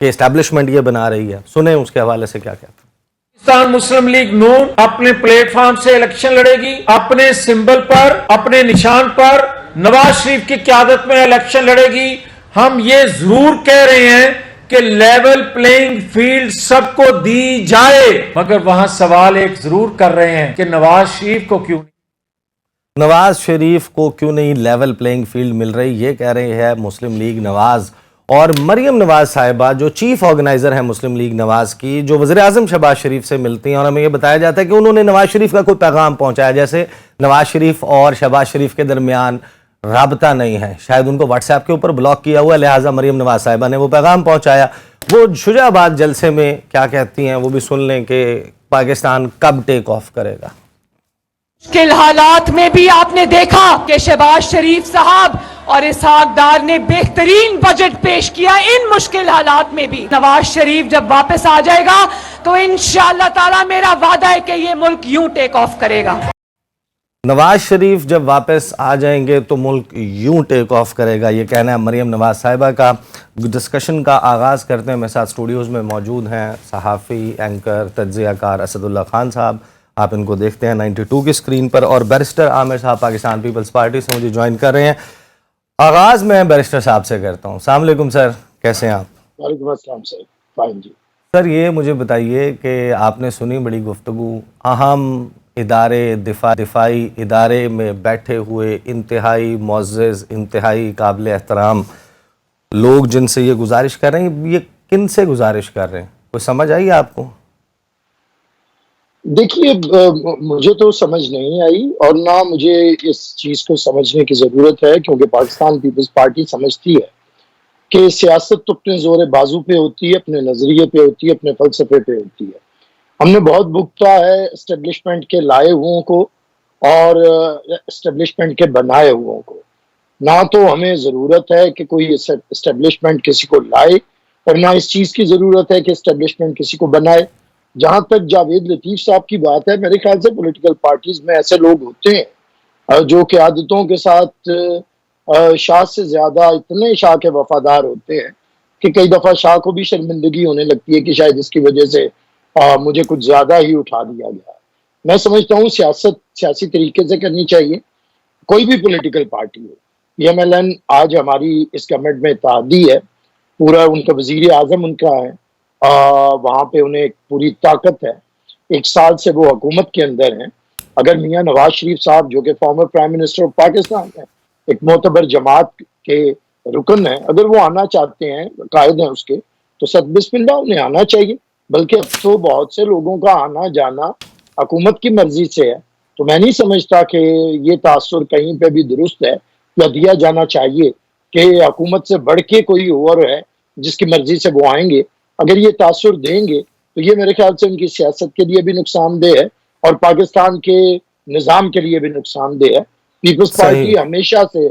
کہ اسٹیبلشمنٹ یہ بنا رہی ہے. سنیں اس کے حوالے سے کیا کہتے ہیں. پاکستان مسلم لیگ نون اپنے پلیٹ فارم سے الیکشن لڑے گی, اپنے سمبل پر, اپنے نشان پر نواز شریف کی قیادت میں الیکشن لڑے گی. ہم یہ ضرور کہہ رہے ہیں کہ لیول پلینگ فیلڈ سب کو دی جائے, مگر وہاں سوال ایک ضرور کر رہے ہیں کہ نواز شریف کو کیوں نہیں لیول پلینگ فیلڈ مل رہی. یہ کہہ رہے ہیں مسلم لیگ نواز. اور مریم نواز صاحبہ جو چیف آرگنائزر ہیں مسلم لیگ نواز کی, جو وزیر اعظم شہباز شریف سے ملتی ہیں, اور ہمیں یہ بتایا جاتا ہے کہ انہوں نے نواز شریف کا کوئی پیغام پہنچایا, جیسے نواز شریف اور شہباز شریف کے درمیان رابطہ نہیں ہے, شاید ان کو واٹس ایپ کے اوپر بلاک کیا ہوا ہے, لہٰذا مریم نواز صاحبہ نے وہ پیغام پہنچایا. وہ شجاع آباد جلسے میں کیا کہتی ہیں وہ بھی سن لیں کہ پاکستان کب ٹیک آف کرے گا. مشکل حالات میں بھی آپ نے دیکھا کہ شہباز شریف صاحب اور اسحاق ڈار نے بہترین بجٹ پیش کیا. ان مشکل حالات میں بھی نواز شریف جب واپس آ جائے گا تو انشاءاللہ تعالی میرا وعدہ ہے کہ یہ ملک یوں ٹیک آف کرے گا. نواز شریف جب واپس آ جائیں گے تو ملک یوں ٹیک آف کرے گا, یہ کہنا ہے مریم نواز صاحبہ کا. ڈسکشن کا آغاز کرتے ہیں. میرے ساتھ اسٹوڈیوز میں موجود ہیں صحافی, اینکر, تجزیہ کار اسد اللہ خان صاحب, آپ ان کو دیکھتے ہیں 92 کی اسکرین پر, اور بیرسٹر عامر صاحب پاکستان پیپلز پارٹی سے مجھے جوائن کر رہے ہیں. آغاز میں بیرسٹر صاحب سے کرتا ہوں. السلام علیکم سر, کیسے ہیں آپ؟ وعلیکم السلام سر, فائن جی. سر یہ مجھے بتائیے کہ آپ نے سنی بڑی گفتگو, اہم ادارے, دفاعی ادارے میں بیٹھے ہوئے انتہائی معزز, انتہائی قابل احترام لوگ جن سے یہ گزارش کر رہے ہیں, یہ کن سے گزارش کر رہے ہیں, کوئی سمجھ آئی آپ کو؟ دیکھیے مجھے تو سمجھ نہیں آئی, اور نہ مجھے اس چیز کو سمجھنے کی ضرورت ہے, کیونکہ پاکستان پیپلز پارٹی سمجھتی ہے کہ سیاست تو اپنے زور بازو پہ ہوتی ہے, اپنے نظریے پہ ہوتی ہے, اپنے فلسفے پہ ہوتی ہے. ہم نے بہت بھگتا ہے اسٹیبلشمنٹ کے لائے ہوں کو اور اسٹیبلشمنٹ کے بنائے ہوں کو. نہ تو ہمیں ضرورت ہے کہ کوئی اسٹیبلشمنٹ کسی کو لائے, اور نہ اس چیز کی ضرورت ہے کہ اسٹیبلشمنٹ کسی کو بنائے. جہاں تک جاوید لطیف صاحب کی بات ہے, میرے خیال سے پولیٹیکل پارٹیز میں ایسے لوگ ہوتے ہیں جو قیادتوں کے ساتھ شاہ سے زیادہ اتنے شاہ کے وفادار ہوتے ہیں کہ کئی دفعہ شاہ کو بھی شرمندگی ہونے لگتی ہے کہ شاید اس کی وجہ سے مجھے کچھ زیادہ ہی اٹھا دیا گیا. میں سمجھتا ہوں سیاست سیاسی طریقے سے کرنی چاہیے, کوئی بھی پولیٹیکل پارٹی ہو. پی ایم ایل این آج ہماری اس گورنمنٹ میں اتحادی ہے, پورا ان کا وزیر اعظم ان کا ہے, وہاں پہ انہیں ایک پوری طاقت ہے, 1 سال سے وہ حکومت کے اندر ہیں. اگر میاں نواز شریف صاحب جو کہ former prime minister of Pakistan ہیں, ایک معتبر جماعت کے رکن ہیں, اگر وہ آنا چاہتے ہیں, قائد ہیں اس کے, تو صد بسم اللہ انہیں آنا چاہیے. بلکہ اب تو بہت سے لوگوں کا آنا جانا حکومت کی مرضی سے ہے, تو میں نہیں سمجھتا کہ یہ تاثر کہیں پہ بھی درست ہے یا دیا جانا چاہیے کہ حکومت سے بڑھ کے کوئی اور ہے جس کی مرضی سے وہ آئیں گے. اگر یہ تاثر دیں گے تو یہ میرے خیال سے ان کی سیاست کے لیے بھی نقصان دہ ہے, اور پاکستان کے نظام کے لیے بھی نقصان دہ ہے. پیپلز پارٹی ہمیشہ سے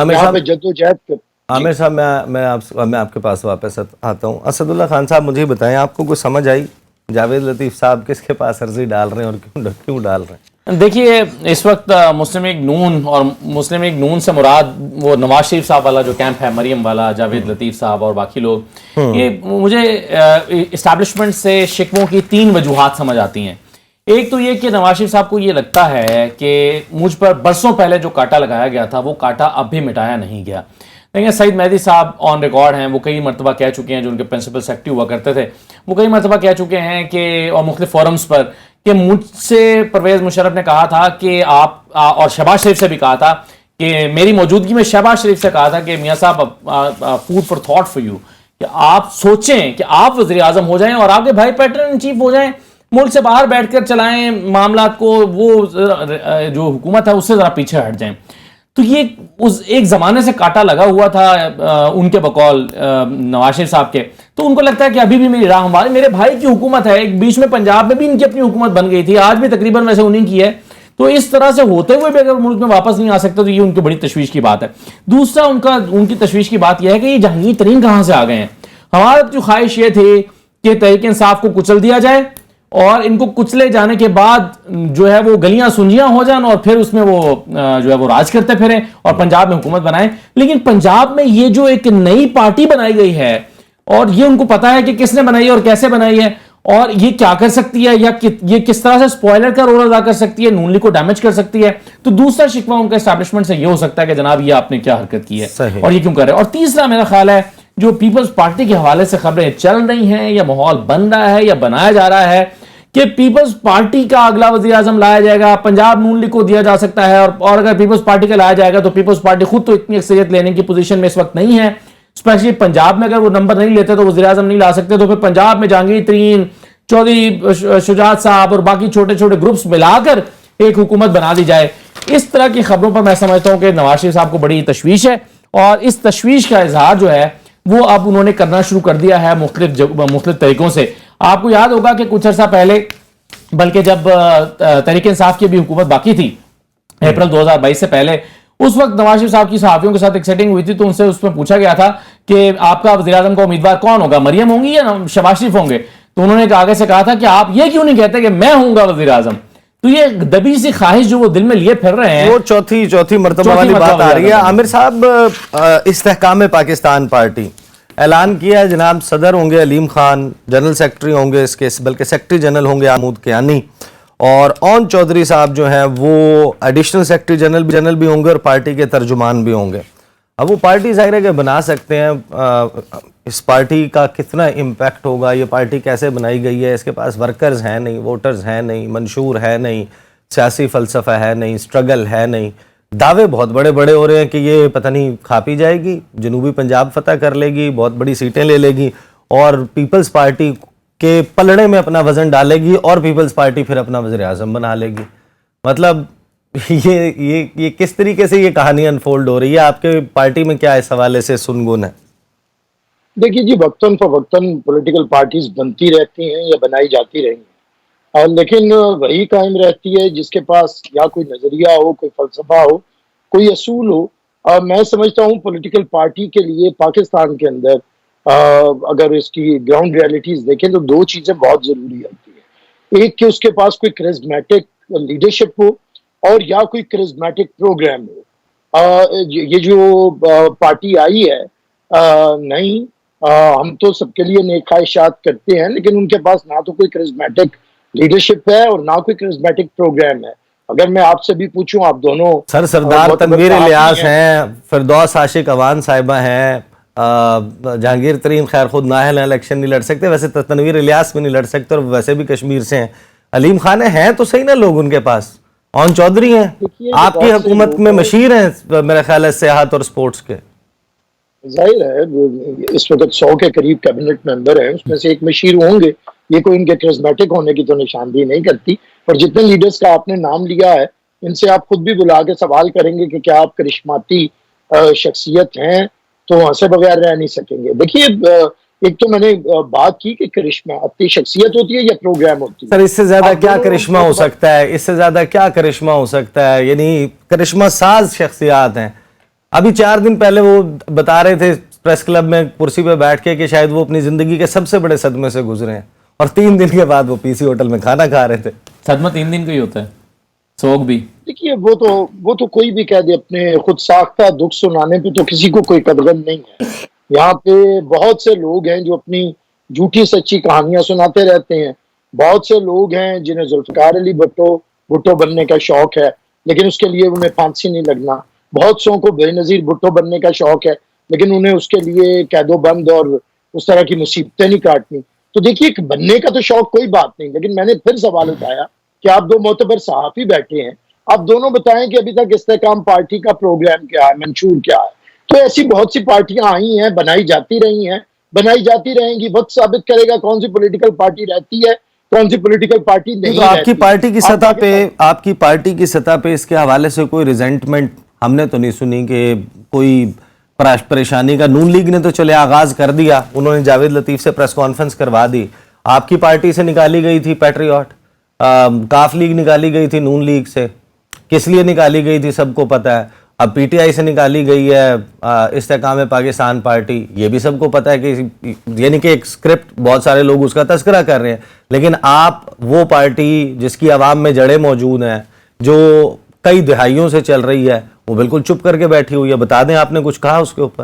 یہاں پہ جدوجہد کر. عامر صاحب میں آپ کے پاس واپس آتا ہوں. اسد اللہ خان صاحب مجھے بتائیں, آپ کو کوئی سمجھ آئی جاوید لطیف صاحب کس کے پاس عرضی ڈال رہے ہیں اور کیوں ڈال رہے ہیں؟ دیکھیے اس وقت مسلم لیگ نون, اور مسلم لیگ نون سے مراد وہ نواز شریف صاحب والا جو کیمپ ہے, مریم والا, جاوید لطیف صاحب اور باقی لوگ, یہ مجھے اسٹیبلشمنٹ سے شکووں کی 3 وجوہات سمجھ آتی ہیں. ایک تو یہ کہ نواز شریف صاحب کو یہ لگتا ہے کہ مجھ پر برسوں پہلے جو کاٹا لگایا گیا تھا وہ کاٹا اب بھی مٹایا نہیں گیا. دیکھیں سعید مہدی صاحب آن ریکارڈ ہیں, وہ کئی مرتبہ کہہ چکے ہیں, جو ان کے پرنسپل سیکرٹری ہوا کرتے تھے, وہ کئی مرتبہ کہہ چکے ہیں کہ, اور مختلف فورمز پر, کہ مجھ سے پرویز مشرف نے کہا تھا کہ آپ, اور شہباز شریف سے بھی کہا تھا کہ میری موجودگی میں شہباز شریف سے کہا تھا کہ میاں صاحب food for thought for you, کہ آپ سوچیں کہ آپ وزیر اعظم ہو جائیں اور آپ کے بھائی پیٹرن ان چیف ہو جائیں, ملک سے باہر بیٹھ کر چلائیں معاملات کو, وہ جو حکومت ہے اس سے ذرا پیچھے ہٹ جائیں. تو یہ ایک زمانے سے کاٹا لگا ہوا تھا ان کے بقول نواز شریف صاحب کے, تو ان کو لگتا ہے کہ ابھی بھی میری راہ ہماری, میرے بھائی کی حکومت ہے, ایک بیچ میں پنجاب میں بھی ان کی اپنی حکومت بن گئی تھی, آج بھی تقریباً ویسے انہیں کی ہے, تو اس طرح سے ہوتے ہوئے بھی اگر ملک میں واپس نہیں آ سکتے تو یہ ان کی بڑی تشویش کی بات ہے. دوسرا ان کی تشویش کی بات یہ ہے کہ یہ جہانگیر ترین کہاں سے آ گئے ہیں. ہمارا جو خواہش یہ تھی کہ تحریک انصاف کو کچل دیا جائے, اور ان کو کچلے جانے کے بعد جو ہے وہ گلیاں سنجیاں ہو جائیں, اور پھر اس میں وہ جو ہے وہ راج کرتے پھریں اور پنجاب میں حکومت بنائیں. لیکن پنجاب میں یہ جو ایک نئی پارٹی بنائی گئی ہے, اور یہ ان کو پتا ہے کہ کس نے بنائی ہے اور کیسے بنائی ہے اور یہ کیا کر سکتی ہے یا یہ کس طرح سے سپوائلر کا رول ادا کر سکتی ہے, نون لیگ کو ڈیمیج کر سکتی ہے. تو دوسرا شکوہ ان کا اسٹیبلشمنٹ سے یہ ہو سکتا ہے کہ جناب یہ آپ نے کیا حرکت کی ہے اور یہ کیوں کر رہے ہیں. اور تیسرا میرا خیال ہے جو پیپلز پارٹی کے حوالے سے خبریں چل رہی ہیں یا ماحول بن رہا ہے یا بنایا جا رہا ہے کہ پیپلز پارٹی کا اگلا وزیر اعظم لایا جائے گا, پنجاب نون لیگ کو دیا جا سکتا ہے, اور اگر پیپلز پارٹی کا لایا جائے گا تو پیپلز پارٹی خود تو اتنی اکثریت لینے کی پوزیشن میں اس وقت نہیں ہے, اسپیشلی پنجاب میں اگر وہ نمبر نہیں لیتے تو وزیر اعظم نہیں لا سکتے, تو پھر پنجاب میں جہانگیر ترین, چودھری شجاعت صاحب اور باقی چھوٹے چھوٹے گروپس ملا کر ایک حکومت بنا دی جائے. اس طرح کی خبروں پر میں سمجھتا ہوں کہ نواز شریف صاحب کو بڑی تشویش ہے, اور اس تشویش کا اظہار جو ہے وہ اب انہوں نے کرنا شروع کر دیا ہے مختلف طریقوں سے. آپ کو یاد ہوگا کہ کچھ عرصہ پہلے, بلکہ جب تحریک انصاف کی بھی حکومت باقی تھی اپریل 2022 سے پہلے, اس وقت نواز شریف صاحب کی صحافیوں کے ساتھ ایک سیٹنگ ہوئی تھی تو ان سے اس میں پوچھا گیا تھا کہ آپ کا وزیر اعظم کا امیدوار کون ہوگا, مریم ہوں گی یا شہباز شریف ہوں گے؟ تو انہوں نے آگے سے کہا تھا کہ آپ یہ کیوں نہیں کہتے کہ میں ہوں گا وزیر اعظم. تو یہ دبی سی خواہش جو وہ دل میں لیے پھر رہے ہیں, وہ چوتھی مرتبہ والی بات آ رہی ہے. عامر صاحب, استحکام پاکستان پارٹی اعلان کیا ہے, جناب صدر ہوں گے علیم خان, جنرل سیکرٹری ہوں گے اس کے, بلکہ سیکرٹری جنرل ہوں گے آمود کیانی, اور اون چودھری صاحب جو ہیں وہ ایڈیشنل سیکرٹری جنرل بھی ہوں گے اور پارٹی کے ترجمان بھی ہوں گے. اب وہ پارٹی ظاہر ہے کہ بنا سکتے ہیں, اس پارٹی کا کتنا امپیکٹ ہوگا, یہ پارٹی کیسے بنائی گئی ہے, اس کے پاس ورکرز ہیں نہیں, ووٹرز ہیں نہیں, منشور ہے نہیں, سیاسی فلسفہ ہے نہیں, سٹرگل ہے نہیں. دعوے بہت بڑے بڑے ہو رہے ہیں کہ یہ پتہ نہیں کھا پی جائے گی, جنوبی پنجاب فتح کر لے گی, بہت بڑی سیٹیں لے لے گی اور پیپلز پارٹی کے پلڑے میں اپنا وزن ڈالے گی, اور پیپلز پارٹی پھر اپنا وزیر اعظم بنا لے گی. مطلب یہ کس طریقے سے یہ کہانی انفولڈ ہو رہی ہے, آپ کے پارٹی میں کیا اس حوالے سے سنگن ہے؟ دیکھیے جی, وقتاً فوقتاً پولیٹیکل پارٹیز بنتی رہتی ہیں یا بنائی جاتی رہی ہیں, لیکن وہی قائم رہتی ہے جس کے پاس یا کوئی نظریہ ہو, کوئی فلسفہ ہو, کوئی اصول ہو. میں سمجھتا ہوں پولیٹیکل پارٹی کے لیے پاکستان کے اندر اگر اس کی گراؤنڈ ریئلٹیز دیکھیں تو دو چیزیں بہت ضروری ہوتی ہیں. ایک کہ اس کے پاس کوئی کرزمیٹک لیڈرشپ ہو, اور یا کوئی کرزمیٹک پروگرام ہو. یہ جو پارٹی آئی ہے نہیں, ہم تو سب کے لیے نیک خواہشات کرتے ہیں, لیکن ان کے پاس نہ تو کوئی کرزمیٹک لیڈرشپ ہے اور نہ کوئی کرزمیٹک پروگرام ہے. اگر میں آپ سے بھی پوچھوں, آپ دونوں سردار تنویر الیاس ہیں, فردوس عاشق اوان صاحبہ ہیں, جہانگیر ترین خیر خود نااہل ہیں, الیکشن نہیں لڑ سکتے, ویسے تنویر الیاس بھی نہیں لڑ سکتے اور ویسے بھی کشمیر سے ہیں, علیم خان ہیں تو صحیح نا لوگ ان کے پاس, اون چودھری ہیں, آپ کی حکومت میں مشیر ہیں میرے خیال ہے سیاحت اور سپورٹس کے. ظاہر ہے اس وقت 100 کے قریب کیبنٹ ممبر ہیں, اس میں سے ایک مشیر ہوں گے, یہ کوئی ان کے کرزمیٹک ہونے کی تو نشاندہی نہیں کرتی. اور جتنے لیڈرز کا آپ نے نام لیا ہے ان سے آپ خود بھی بلا کے سوال کریں گے کہ کیا آپ کرشماتی شخصیت ہیں, تو ہنسے بغیر رہ نہیں سکیں گے. دیکھیے ایک تو میں نے بات کی کہ کرشماتی شخصیت ہوتی ہے یا پروگرام ہوتی ہے. سر اس سے زیادہ کیا کرشمہ ہو سکتا ہے, اس سے زیادہ کیا کرشمہ ہو سکتا ہے, یعنی کرشمہ ساز شخصیات ہیں. ابھی 4 دن پہلے وہ بتا رہے تھے پریس کلب میں کرسی پہ بیٹھ کے کہ شاید وہ اپنی زندگی کے سب سے بڑے صدمے سے گزرے ہیں, اور 3 دن کے بعد وہ پی سی ہوٹل میں کھانا کھا رہے تھے. صدمہ 3 دن کا ہی ہوتا ہے, سوگ بھی. دیکھیے وہ تو کوئی بھی کہہ دے, اپنے خود ساختہ دکھ سنانے پہ تو کسی کو کوئی قدغن نہیں ہے. یہاں پہ بہت سے لوگ ہیں جو اپنی جھوٹی سچی کہانیاں سناتے رہتے ہیں. بہت سے لوگ ہیں جنہیں ذوالفقار علی بھٹو بننے کا شوق ہے, لیکن اس کے لیے انہیں پھانسی نہیں لگنا. بہت سو کو بے نظیر بھٹو بننے کا شوق ہے, لیکن انہیں اس کے لیے قید و بند اور اس طرح کی مصیبتیں نہیں کاٹنی. تو دیکھیے بننے کا تو شوق کوئی بات نہیں, لیکن میں نے پھر سوال اٹھایا کہ آپ 2 معتبر صحافی بیٹھے ہیں, آپ دونوں بتائیں کہ ابھی تک استحکام پارٹی کا پروگرام کیا ہے, منشور کیا ہے. تو ایسی بہت سی پارٹیاں آئی ہیں, بنائی جاتی رہی ہیں, بنائی جاتی رہیں گی. وقت ثابت کرے گا کون سی پولیٹیکل پارٹی رہتی ہے, کون سی پولیٹیکل پارٹی نہیں تو آپ رہتی. کی پارٹی کی سطح پہ اس کے حوالے سے کوئی ریزنٹمنٹ ہم نے تو نہیں سنی کہ کوئی پریشانی کا. نون لیگ نے تو چلے آغاز کر دیا, انہوں نے جاوید لطیف سے پریس کانفرنس کروا دی. آپ کی پارٹی سے نکالی گئی تھی پیٹریوٹ, کاف لیگ نکالی گئی تھی نون لیگ سے, کس لیے نکالی گئی تھی سب کو پتہ ہے. اب پی ٹی آئی سے نکالی گئی ہے استحکام پاکستان پارٹی, یہ بھی سب کو پتہ ہے کہ یعنی کہ ایک اسکرپٹ بہت سارے لوگ اس کا تذکرہ کر رہے ہیں. لیکن آپ وہ پارٹی جس کی عوام میں جڑیں موجود ہیں, جو کئی دہائیوں سے چل رہی ہے, وہ بالکل چپ کر کے بیٹھی ہوئی ہے. بتا دیں آپ نے کچھ کہا اس کے اوپر؟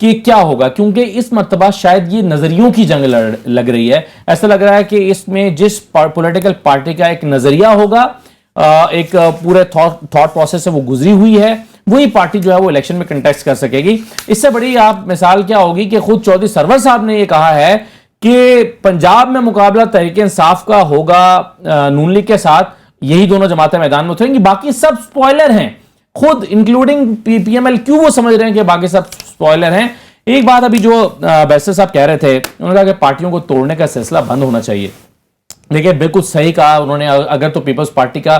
کہ کیا ہوگا، کیونکہ اس مرتبہ شاید یہ نظریوں کی جنگ لگ رہی ہے. ایسا لگ رہا ہے کہ اس میں جس پولیٹیکل پارٹی کا ایک نظریہ ہوگا، ایک پورے تھاٹ پروسیس سے وہ گزری ہوئی ہے، وہی پارٹی جو ہے وہ الیکشن میں کنٹیسٹ کر سکے گی. اس سے بڑی آپ مثال کیا ہوگی کہ خود چودھری سرور صاحب نے یہ کہا ہے کہ پنجاب میں مقابلہ تحریک انصاف کا ہوگا نون لیگ کے ساتھ، یہی دونوں جماعتیں میدان میں اتریں گی، باقی سب سپوائلر ہیں. خود انکلوڈنگ پی ایم ایل کیوں وہ سمجھ رہے ہیں کہ باقی سب سپوائلر ہیں. ایک بات ابھی جو بیرسٹر صاحب کہہ رہے تھے، انہوں نے کہا کہ پارٹیوں کو توڑنے کا سلسلہ بند ہونا چاہیے. دیکھیں بالکل صحیح کہا انہوں نے. اگر تو پیپلز پارٹی کا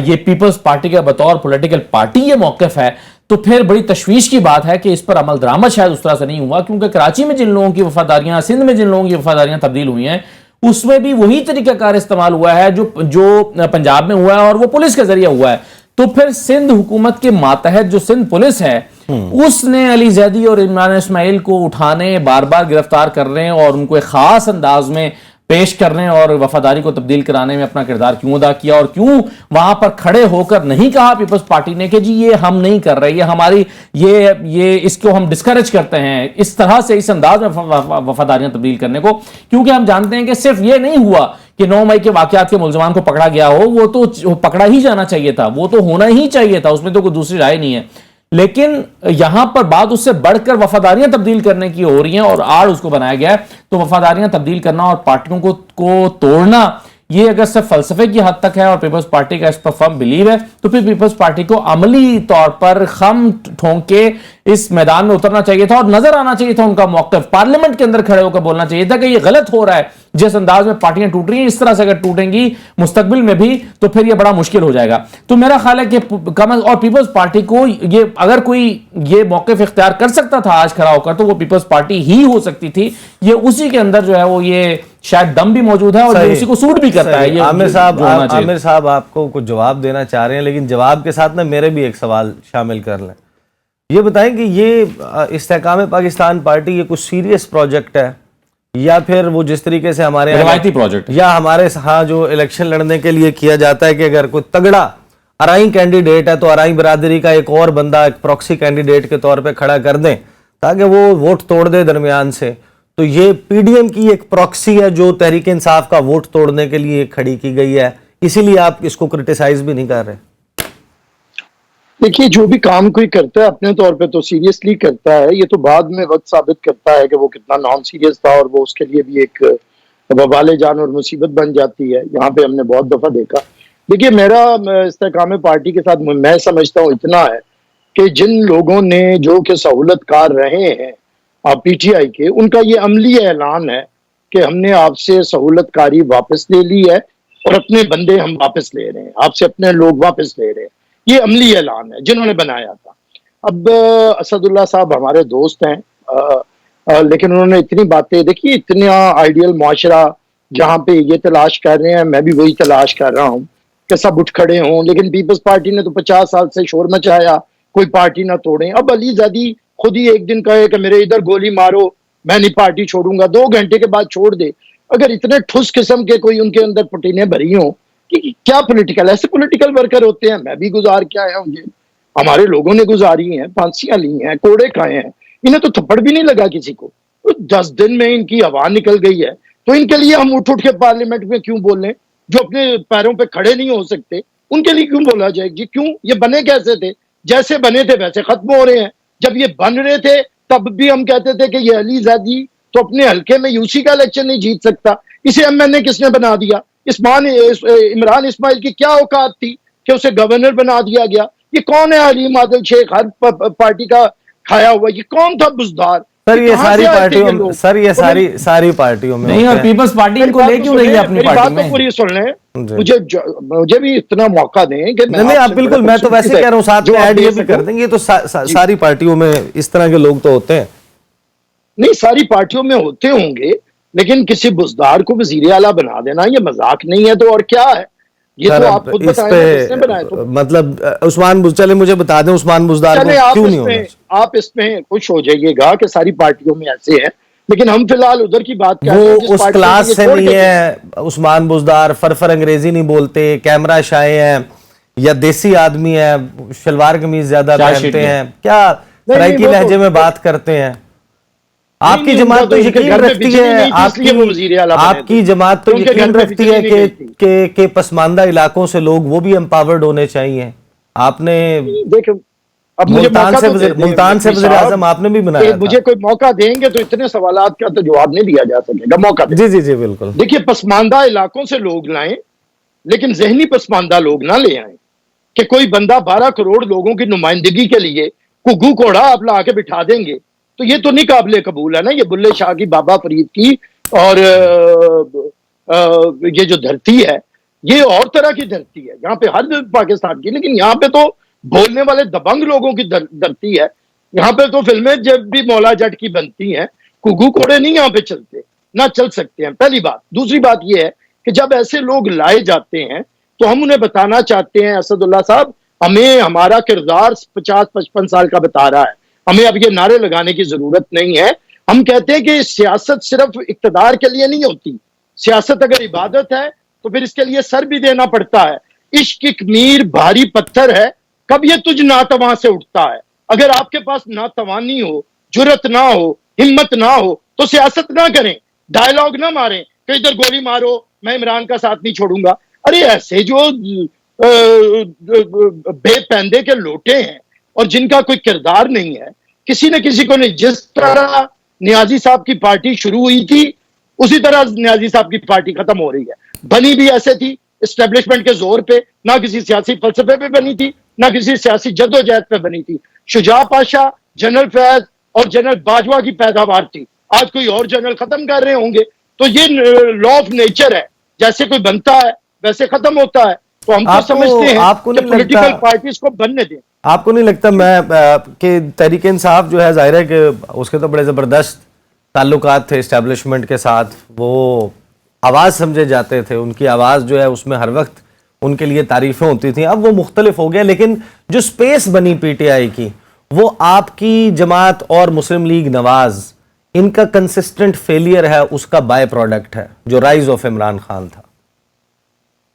یہ پیپلز پارٹی کا بطور پولیٹیکل پارٹی یہ موقف ہے تو پھر بڑی تشویش کی بات ہے کہ اس پر عمل درآمد شاید اس طرح سے نہیں ہوا، کیونکہ کراچی میں جن لوگوں کی وفاداریاں، سندھ میں جن لوگوں کی وفاداریاں تبدیل ہوئی ہیں، اس میں بھی وہی طریقہ کار استعمال ہوا ہے جو پنجاب میں ہوا ہے، اور وہ پولیس کے ذریعے ہوا ہے. تو پھر سندھ حکومت کے ماتحت جو سندھ پولیس ہے اس نے علی زیدی اور عمران اسماعیل کو اٹھانے، بار بار گرفتار کرنے اور ان کو ایک خاص انداز میں پیش کرنے اور وفاداری کو تبدیل کرانے میں اپنا کردار کیوں ادا کیا، اور کیوں وہاں پر کھڑے ہو کر نہیں کہا پیپلز پارٹی نے کہ جی یہ ہم نہیں کر رہے، یہ ہماری یہ اس کو ہم ڈسکریج کرتے ہیں اس طرح سے، اس انداز میں وفاداریاں تبدیل کرنے کو. کیونکہ ہم جانتے ہیں کہ صرف یہ نہیں ہوا کہ 9 مئی کے واقعات کے ملزمان کو پکڑا گیا ہو، وہ تو پکڑا ہی جانا چاہیے تھا، وہ تو ہونا ہی چاہیے تھا، اس میں تو کوئی دوسری رائے نہیں ہے. لیکن یہاں پر بات اس سے بڑھ کر وفاداریاں تبدیل کرنے کی ہو رہی ہیں اور آڑ اس کو بنایا گیا ہے. تو وفاداریاں تبدیل کرنا اور پارٹیوں کو توڑنا، یہ اگر صرف فلسفے کی حد تک ہے اور پیپلز پارٹی کا اس پر فرم بلیو ہے، تو پھر پیپلز پارٹی کو عملی طور پر خم ٹھونک کے اس میدان میں اترنا چاہیے تھا اور نظر آنا چاہیے تھا ان کا موقف. پارلیمنٹ کے اندر کھڑے ہو کر بولنا چاہیے تھا کہ یہ غلط ہو رہا ہے، جس انداز میں پارٹیاں ٹوٹ رہی ہیں اس طرح سے اگر ٹوٹیں گی مستقبل میں بھی تو پھر یہ بڑا مشکل ہو جائے گا. تو میرا خیال ہے کہ اور پیپلز پارٹی کو یہ اگر کوئی یہ موقف اختیار کر سکتا تھا آج کھڑا ہو کر تو وہ پیپلز پارٹی ہی ہو سکتی تھی. یہ اسی کے اندر جو ہے وہ یہ شاید دم بھی موجود ہے اور یہ اسی کو سوٹ بھی کرتا ہے. عامر صاحب آپ کو کچھ جواب دینا چاہ رہے ہیں، لیکن جواب کے ساتھ میرے بھی ایک سوال شامل کر لیں. یہ بتائیں کہ یہ استحکام پاکستان پارٹی یہ کچھ سیریس پروجیکٹ ہے یا پھر وہ جس طریقے سے ہمارے روایتی پروجیکٹ یا ہمارے ہاں جو الیکشن لڑنے کے لیے کیا جاتا ہے کہ اگر کوئی تگڑا ارائیں کینڈیڈیٹ ہے تو ارائیں برادری کا ایک اور بندہ ایک پروکسی کینڈیڈیٹ کے طور پہ کھڑا کر دیں تاکہ وہ ووٹ توڑ دے درمیان سے. تو یہ پی ڈی ایم کی ایک پروکسی ہے جو تحریک انصاف کا ووٹ توڑنے کے لیے کھڑی کی گئی ہے، اسی لیے آپ اس کو کرٹیسائز بھی نہیں کر رہے. دیکھیے جو بھی کام کوئی کرتا ہے اپنے طور پہ تو سیریسلی کرتا ہے، یہ تو بعد میں وقت ثابت کرتا ہے کہ وہ کتنا نان سیریس تھا اور وہ اس کے لیے بھی ایک وبال جان اور مصیبت بن جاتی ہے. یہاں پہ ہم نے بہت دفعہ دیکھا. دیکھیے میرا استحکام پارٹی کے ساتھ میں سمجھتا ہوں اتنا ہے کہ جن لوگوں نے جو کہ سہولت کار رہے ہیں پی ٹی آئی کے، ان کا یہ عملی اعلان ہے کہ ہم نے آپ سے سہولت کاری واپس لے لی ہے اور اپنے بندے ہم واپس لے رہے ہیں، آپ سے اپنے لوگ واپس لے رہے ہیں. یہ عملی اعلان ہے جنہوں نے بنایا تھا. اب اسد اللہ صاحب ہمارے دوست ہیں لیکن انہوں نے اتنی باتیں دیکھیے، اتنا آئیڈیل معاشرہ جہاں پہ یہ تلاش کر رہے ہیں، میں بھی وہی تلاش کر رہا ہوں کہ سب اٹھ کھڑے ہوں. لیکن پیپلز پارٹی نے تو 50 سال سے شور مچایا کوئی پارٹی نہ توڑیں. اب علی زیدی خود ہی ایک دن کہے کہ میرے ادھر گولی مارو میں نہیں پارٹی چھوڑوں گا، 2 گھنٹے کے بعد چھوڑ دے. اگر اتنے ٹھوس قسم کے کوئی ان کے اندر پٹینے بھری ہوں کہ کیا پولیٹیکل ایسے پولیٹیکل ورکر ہوتے ہیں. میں بھی گزار کے آیا ہوں، ہمارے لوگوں نے گزاری ہیں، پھانسیاں لی ہیں، کوڑے کھائے ہیں، انہیں تو تھپڑ بھی نہیں لگا کسی کو. 10 دن میں ان کی ہوا نکل گئی ہے. تو ان کے لیے ہم اٹھ کے پارلیمنٹ میں کیوں بول لیں؟ جو اپنے پیروں پہ کھڑے نہیں ہو سکتے ان کے لیے کیوں بولا جائے گی؟ کیوں؟ یہ بنے کیسے تھے؟ جیسے بنے تھے ویسے ختم ہو رہے ہیں. جب یہ بن رہے تھے تب بھی ہم کہتے تھے کہ یہ علی زیدی تو اپنے حلقے میں یوسی کا الیکشن نہیں جیت سکتا. اسے ایم این اے کس نے بنا دیا؟ عمران اسماعیل کی کیا اوقات تھی کہ اسے گورنر بنا دیا گیا؟ یہ کون ہے علیم عادل شیخ، ہر پارٹی کا کھایا ہوا؟ یہ کون تھا بزدار؟ سر یہ ساری پارٹیوں میں نہیں، اور پیپلز پارٹی ان کو لے کیوں نہیں ہے اپنی پارٹی میں؟ پوری سن لیں، مجھے بھی اتنا موقع دیں کہ نہیں آپ بالکل، میں تو ویسے کہہ رہا ہوں ساتھ میں ایڈ یہ بھی کر دیں گے. تو ساری پارٹیوں میں اس طرح کے لوگ تو ہوتے ہیں. نہیں ساری پارٹیوں میں ہوتے ہوں گے، لیکن کسی بزدار کو وزیر اعلیٰ بنا دینا یہ مذاق نہیں ہے. تو اور کیا ہے؟ یہ تو آپ خود بتائیں کس نے بنایا. تو مطلب عثمان چلے مجھے بتا دیں عثمان بزدار کو کیوں نہیں ہونا؟ آپ اس میں خوش ہو جائیے گا کہ ساری پارٹیوں میں ایسے ہیں، لیکن ہم فی الحال ادھر کی بات کر رہے ہیں وہ اس کلاس سے نہیں ہے. عثمان بزدار فرفر انگریزی نہیں بولتے، کیمرہ شائع ہیں یا دیسی آدمی ہے، شلوار قمیض زیادہ پہنتے ہیں. کیا سرائکی وہ تو- لہجے میں بات کرتے ہیں. آپ کی نہیں، جماعت ان تو کا تو یقین ان کے گھر میں رکھتی بجلی ہے نہیں تھی، اس لیے وہ وزیر اعلیٰ بنے آپ کی تھے. جماعت تو ان کے گھر یقین میں رکھتی بجلی ہے نہیں گئی تھی. کہ پسماندہ علاقوں سے لوگ وہ بھی امپاورڈ ہونے چاہیے. آپ نے دیکھیں اب مجھے ملتان موقع سے تو دے دیں ملتان سے نقوی وزیر صاحب، اعظم آپ نے بھی کہ بنایا تھا. مجھے کوئی موقع دیں گے تو اتنے سوالات کا تو جواب نہیں دیا جا سکے گا. موقع دیں. جی جی جی بالکل. دیکھیے پسماندہ علاقوں سے لوگ لائیں لیکن ذہنی پسماندہ لوگ نہ لے آئیں کہ کوئی بندہ 12 کروڑ لوگوں کی نمائندگی کے لیے گگو کوڑا آپ لا کے بٹھا دیں گے تو یہ تو نہیں قابل قبول ہے نا. یہ بلے شاہ کی، بابا فرید کی اور یہ جو دھرتی ہے یہ اور طرح کی دھرتی ہے. یہاں پہ ہر پاکستان کی، لیکن یہاں پہ تو بولنے والے دبنگ لوگوں کی دھرتی ہے. یہاں پہ تو فلمیں جب بھی مولا جٹ کی بنتی ہیں گگو کوڑے نہیں یہاں پہ چلتے، نہ چل سکتے ہیں. پہلی بات. دوسری بات یہ ہے کہ جب ایسے لوگ لائے جاتے ہیں تو ہم انہیں بتانا چاہتے ہیں اسد اللہ صاحب ہمیں ہمارا کردار 50-55 سال کا بتا رہا ہے، ہمیں اب یہ نعرے لگانے کی ضرورت نہیں ہے. ہم کہتے ہیں کہ سیاست صرف اقتدار کے لیے نہیں ہوتی. سیاست اگر عبادت ہے تو پھر اس کے لیے سر بھی دینا پڑتا ہے. عشق ایک میر بھاری پتھر ہے، کب یہ تجھ ناتواں سے اٹھتا ہے. اگر آپ کے پاس ناتوانی ہو، جرت نہ ہو، ہمت نہ ہو تو سیاست نہ کریں، ڈائلاگ نہ ماریں کہ ادھر گولی مارو میں عمران کا ساتھ نہیں چھوڑوں گا. ارے ایسے جو بے پیندے کے لوٹے ہیں اور جن کا کوئی کردار نہیں ہے، کسی نہ کسی کو نہیں. جس طرح نیازی صاحب کی پارٹی شروع ہوئی تھی اسی طرح نیازی صاحب کی پارٹی ختم ہو رہی ہے. بنی بھی ایسے تھی، اسٹیبلشمنٹ کے زور پہ، نہ کسی سیاسی فلسفے پہ بنی تھی نہ کسی سیاسی جدوجہد پہ بنی تھی. شجاع پاشا، جنرل فیض اور جنرل باجوہ کی پیداوار تھی. آج کوئی اور جنرل ختم کر رہے ہوں گے تو یہ لا آف نیچر ہے، جیسے کوئی بنتا ہے ویسے ختم ہوتا ہے. تو ہم تو سمجھتے ہیں آپ کو کہ نہیں پولیٹیکل لگتا پارٹیز کو بننے دیں. آپ کو نہیں لگتا کہ تحریک انصاف جو ہے ظاہر ہے کہ اس کے تو بڑے زبردست تعلقات تھے اسٹیبلشمنٹ کے ساتھ، وہ آواز سمجھے جاتے تھے، ان کی آواز جو ہے اس میں ہر وقت ان کے لیے تعریفیں ہوتی تھیں. اب وہ مختلف ہو گیا، لیکن جو سپیس بنی پی ٹی آئی کی وہ آپ کی جماعت اور مسلم لیگ نواز ان کا کنسسٹنٹ فیلئر ہے، اس کا بائی پروڈکٹ ہے جو رائز آف عمران خان تھا.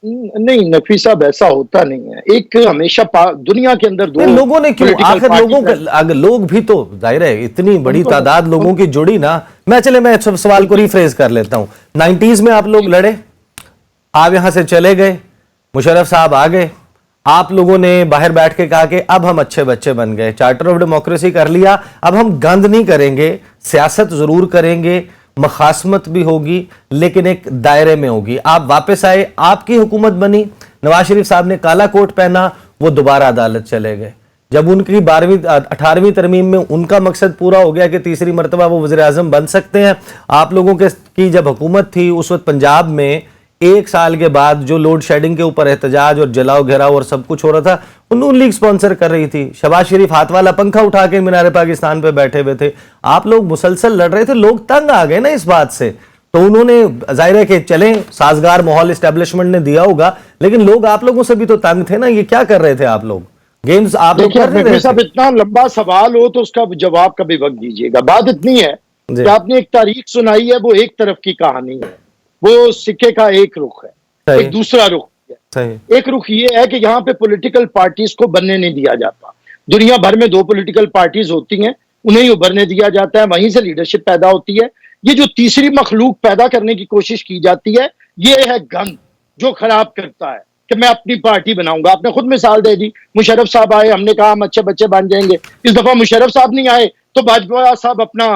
نہیں نقوی صاحب ایسا ہوتا نہیں ہے. ایک ہمیشہ دنیا کے اندر دو لوگوں نے کیوں political آخر parties ہیں. اگر لوگ بھی تو ظاہر ہے اتنی بڑی تعداد لوگوں کی جڑی نا. میں سوال کو ریفریز کر لیتا ہوں. 90s میں آپ لوگ لڑے، آپ یہاں سے چلے گئے، مشرف صاحب آ گئے، آپ لوگوں نے باہر بیٹھ کے کہا کہ اب ہم اچھے بچے بن گئے، چارٹر آف ڈیموکریسی کر لیا، اب ہم گند نہیں کریں گے، سیاست ضرور کریں گے، مخاصمت بھی ہوگی لیکن ایک دائرے میں ہوگی. آپ واپس آئے، آپ کی حکومت بنی، نواز شریف صاحب نے کالا کوٹ پہنا، وہ دوبارہ عدالت چلے گئے. جب ان کی 18ویں ترمیم میں ان کا مقصد پورا ہو گیا کہ تیسری مرتبہ وہ وزیر اعظم بن سکتے ہیں، آپ لوگوں کی جب حکومت تھی اس وقت پنجاب میں 1 سال کے بعد جو لوڈ شیڈنگ کے اوپر احتجاج اور جلاؤ گھیراؤ اور سب کچھ ہو رہا تھا، نون لیگ سپانسر کر رہی تھی. شہباز شریف ہاتھ والا پنکھا اٹھا کے مینار پاکستان پہ بیٹھے ہوئے تھے. آپ لوگ مسلسل لڑ رہے تھے، لوگ تنگ آ گئے نا اس بات سے. تو انہوں نے ظاہر ہے کہ چلیں سازگار ماحول اسٹیبلشمنٹ نے دیا ہوگا، لیکن لوگ آپ لوگوں سے بھی تو تنگ تھے نا. یہ کیا کر رہے تھے آپ لوگ؟ گیمز آپ لوگ کر رہے صاحب تھے. اتنا لمبا سوال ہو تو اس کا جواب کبھی وقت دیجیے گا. بات اتنی ہے کہ آپ نے ایک تاریخ سنائی ہے، وہ ایک طرف کی کہانی ہے، وہ سکے کا ایک رخ ہے، ایک دوسرا رخ ہے. ایک رخ یہ ہے کہ یہاں پہ پولیٹیکل پارٹیز کو بننے نہیں دیا جاتا. دنیا بھر میں 2 پولیٹیکل پارٹیز ہوتی ہیں، انہیں ابھرنے دیا جاتا ہے، وہیں سے لیڈرشپ پیدا ہوتی ہے. یہ جو تیسری مخلوق پیدا کرنے کی کوشش کی جاتی ہے یہ ہے گند جو خراب کرتا ہے کہ میں اپنی پارٹی بناؤں گا. آپ نے خود مثال دے دی، مشرف صاحب آئے، ہم نے کہا ہم اچھے بچے بن جائیں گے. اس دفعہ مشرف صاحب نہیں آئے تو باجوہ صاحب اپنا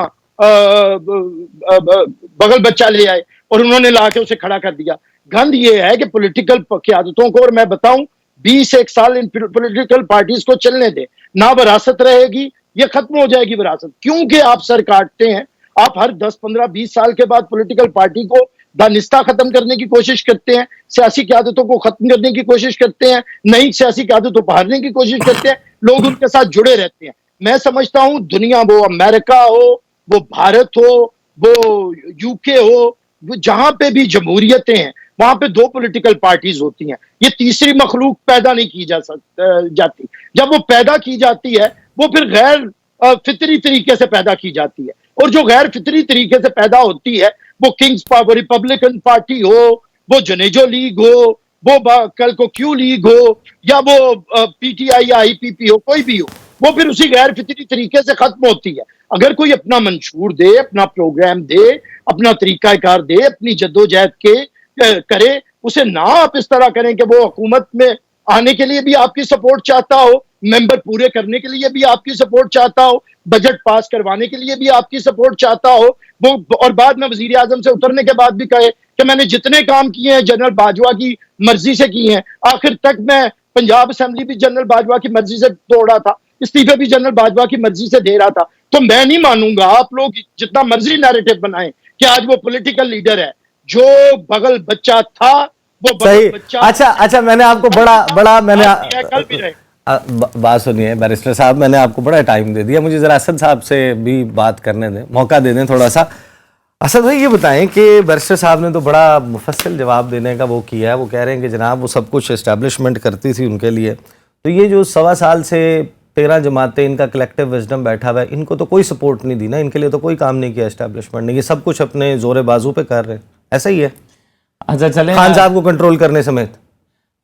بغل بچہ لے آئے اور انہوں نے لا کے اسے کھڑا کر دیا. گند یہ ہے کہ پولیٹیکل قیادتوں کو، اور میں بتاؤں 20-1 سال ان پولیٹیکل پارٹیز کو چلنے دیں، نہ وراثت رہے گی، یہ ختم ہو جائے گی وراثت. کیونکہ آپ سر کاٹتے ہیں، آپ ہر 10-15-20 سال کے بعد پولیٹیکل پارٹی کو دانستہ ختم کرنے کی کوشش کرتے ہیں، سیاسی قیادتوں کو ختم کرنے کی کوشش کرتے ہیں، نئی سیاسی قیادتوں کو بہارنے کی کوشش کرتے ہیں. لوگ ان کے ساتھ جڑے رہتے ہیں. میں سمجھتا ہوں دنیا، وہ امریکہ ہو، وہ بھارت ہو، وہ یو کے ہو، وہ جہاں پہ بھی جمہوریتیں ہیں وہاں پہ 2 پولیٹیکل پارٹیز ہوتی ہیں. یہ تیسری مخلوق پیدا نہیں کی جاتی. جب وہ پیدا کی جاتی ہے وہ پھر غیر فطری طریقے سے پیدا کی جاتی ہے، اور جو غیر فطری طریقے سے پیدا ہوتی ہے وہ کنگز پاور ریپبلکن پارٹی ہو، وہ جنیجو لیگ ہو، وہ کل کو کیو لیگ ہو، یا وہ پی ٹی آئی یا آئی پی پی ہو، کوئی بھی ہو، وہ پھر اسی غیر فطری طریقے سے ختم ہوتی ہے. اگر کوئی اپنا منشور دے، اپنا پروگرام دے، اپنا طریقہ کار دے، اپنی جدوجہد کے کرے، اسے نہ آپ اس طرح کریں کہ وہ حکومت میں آنے کے لیے بھی آپ کی سپورٹ چاہتا ہو، ممبر پورے کرنے کے لیے بھی آپ کی سپورٹ چاہتا ہو، بجٹ پاس کروانے کے لیے بھی آپ کی سپورٹ چاہتا ہو، وہ اور بعد میں وزیر اعظم سے اترنے کے بعد بھی کہے کہ میں نے جتنے کام کیے ہیں جنرل باجوہ کی مرضی سے کیے ہیں. آخر تک میں پنجاب اسمبلی بھی جنرل باجوہ کی مرضی سے توڑا تھا، استعفے بھی جنرل باجوہ کی مرضی سے دے رہا تھا. تو میں نہیں مانوں گا، آپ لوگ جتنا مرضی نیریٹو بنائیں کہ آج وہ پولیٹیکل لیڈر ہے. جو بغل بچہ تھا وہ بغل صحیح. بچہ اچھا میں نے آپ کو بڑا میں نے کل بھی رہے. بات سنیے بیرسٹر صاحب، میں نے آپ کو بڑا ٹائم دے دیا، مجھے ذرا اسد صاحب سے بھی بات کرنے دیں، موقع دے دیں تھوڑا سا. اسد بھائی یہ بتائیں کہ بیرسٹر صاحب نے تو بڑا مفصل جواب دینے کا وہ کیا ہے، وہ کہہ رہے ہیں کہ جناب وہ سب کچھ اسٹیبلشمنٹ کرتی تھی ان کے لیے، تو یہ جو 1.25 سال سے 13 جماعتیں ان کا کلیکٹیو وزڈم بیٹھا ہوا ہے، ان کو تو کوئی سپورٹ نہیں دی نا، ان کے لیے تو کوئی کام نہیں کیا اسٹیبلشمنٹ نے، یہ سب کچھ اپنے زور بازو پہ کر رہے ہیں، ایسا ہی ہے اچھا چلیں خان صاحب کو کنٹرول کرنے سمیت.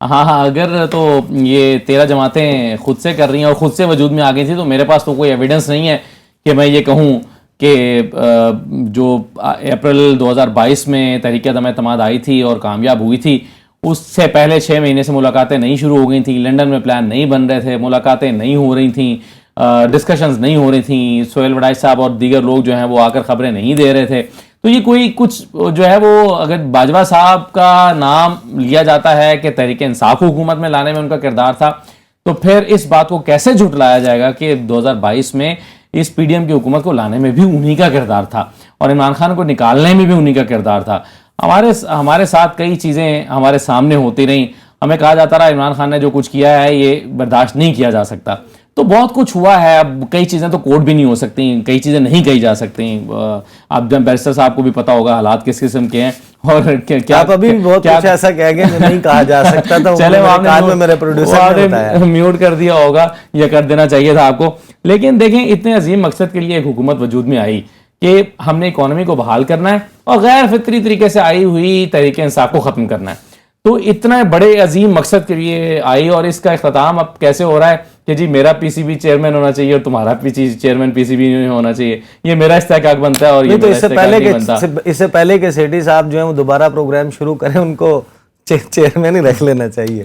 ہاں اگر تو یہ 13 جماعتیں خود سے کر رہی ہیں اور خود سے وجود میں آ گئی تھی، تو میرے پاس تو کوئی ایویڈنس نہیں ہے کہ میں یہ کہوں کہ جو اپریل 2022 میں تحریک عدم اعتماد آئی تھی اور کامیاب ہوئی تھی، اس سے پہلے 6 مہینے سے ملاقاتیں نہیں شروع ہو گئی تھیں، لنڈن میں پلان نہیں بن رہے تھے، ملاقاتیں نہیں ہو رہی تھیں، ڈسکشنز نہیں ہو رہی تھیں، سہیل وڈائی صاحب اور دیگر لوگ جو ہیں وہ آ کر خبریں نہیں دے رہے تھے. تو یہ کوئی کچھ جو ہے وہ اگر باجوہ صاحب کا نام لیا جاتا ہے کہ تحریک انصاف کو حکومت میں لانے میں ان کا کردار تھا، تو پھر اس بات کو کیسے جھٹلایا جائے گا کہ 2022 میں اس پی ڈی ایم کی حکومت کو لانے میں بھی انہی کا کردار تھا اور عمران خان کو نکالنے میں بھی انہی کا کردار تھا. ہمارے ساتھ کئی چیزیں ہمارے سامنے ہوتی رہیں، ہمیں کہا جاتا رہا عمران خان نے جو کچھ کیا ہے یہ برداشت نہیں کیا جا سکتا. تو بہت کچھ ہوا ہے، اب کئی چیزیں تو کوٹ بھی نہیں ہو سکتی، کئی چیزیں نہیں کہی جا سکتی. اب جب بیرسٹر صاحب کو بھی پتا ہوگا حالات کس قسم کے ہیں اور کیا آپ ابھی بہت کچھ ایسا کہہ گئے جو نہیں کہا جا سکتا تھا. چلے میرے پروڈیوسر نے بتایا میوٹ کر دیا ہوگا یا کر دینا چاہیے تھا آپ کو. لیکن دیکھیں اتنے عظیم مقصد کے لیے ایک حکومت وجود میں آئی کہ ہم نے اکانومی کو بحال کرنا ہے اور غیر فطری طریقے سے آئی ہوئی تحریک انصاف کو ختم کرنا ہے. تو اتنا بڑے عظیم مقصد کے لیے آئی اور اس کا اختتام اب کیسے ہو رہا ہے کہ جی میرا پی سی بی چیئرمین ہونا چاہیے اور تمہارا چیئرمین پی سی بی نہیں ہونا چاہیے، یہ میرا استحقاق بنتا ہے اور یہ اس سے پہلے کہ سیٹھی صاحب جو ہیں وہ دوبارہ پروگرام شروع کریں، ان کو چیئرمین ہی رکھ لینا چاہیے.